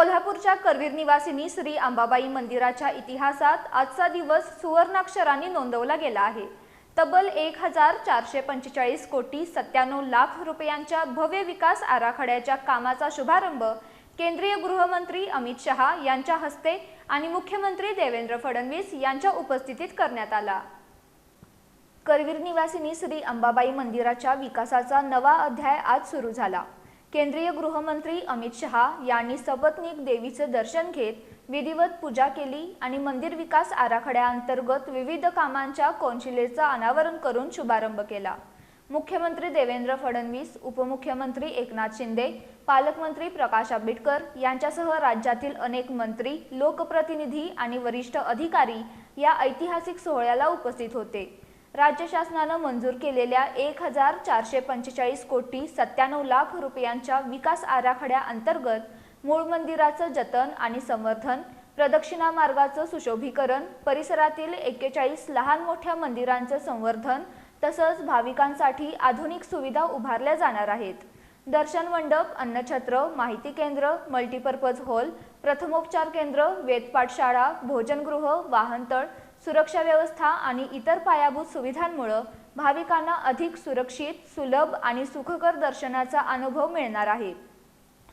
कोल्हापूरच्या करवीर निवासिनी श्री अंबाबाई मंदिराच्या इतिहासात आजचा दिवस सुवर्णाक्षरांनी नोंदवला गेला आहे। तब्बल 1445 कोटी 97 लाख रुपयांच्या भव्य विकास आराखड्याच्या कामाचा शुभारंभ केंद्रीय गृहमंत्री अमित शहा यांच्या हस्ते आणि मुख्यमंत्री देवेंद्र फडणवीस यांच्या उपस्थितीत करण्यात आला। करवीर निवासिनी श्री अंबाबाई मंदिराच्या विकासाचा नवा अध्याय आज सुरू झाला। केंद्रीय गृहमंत्री अमित शहा यांनी सपत्नीक देवीचे दर्शन घेत विधिवत पूजा केली आणि मंदिर विकास आराखड्याअंतर्गत विविध कामांच्या कौन्सिलेचा अनावरण करून शुभारंभ केला। मुख्यमंत्री देवेंद्र फडणवीस, उपमुख्यमंत्री एकनाथ शिंदे, पालकमंत्री प्रकाश आंबेडकर यांच्यासह राज्यातील अनेक मंत्री, लोकप्रतिनिधी आणि वरिष्ठ अधिकारी या ऐतिहासिक सोहळ्याला उपस्थित होते। राज्य शासनाने मंजूर केलेल्या 1445 कोटी 97 लाख रुपयांच्या विकास आराखड्याअंतर्गत मूळ मंदिराचं जतन आणि संवर्धन, प्रदक्षिणा मार्गाचं सुशोभीकरण, परिसरातील 41 लहान मोठ्या मंदिरांचं संवर्धन तसंच भाविकांसाठी आधुनिक सुविधा उभारल्या जाणार आहेत। दर्शन मंडप, अन्नछत्र, माहिती केंद्र, मल्टीपर्पज हॉल, प्रथमोपचार केंद्र, वेदपाठशाळा, भोजनगृह, वाहनतळ, सुरक्षा व्यवस्था आणि इतर पायाभूत सुविधांमुळे भाविकांना अधिक सुरक्षित, सुलभ आणि सुखकर दर्शनाचा अनुभव मिळणार आहे।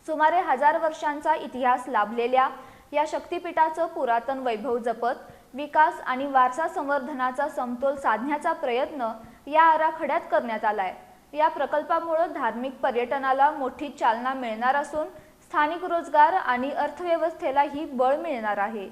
सुमारे 1000 वर्षांचा इतिहास लाभलेल्या या शक्तिपीठाचं पुरातन वैभव जपत विकास आणि वारसा संवर्धनाचा समतोल साधण्याचा प्रयत्न या आराखड्यात करण्यात आलाय। या प्रकल्पामुळे धार्मिक पर्यटनाला मोठी चालना मिळणार असून स्थानिक रोजगार आणि अर्थव्यवस्थेलाही बळ मिळणार आहे।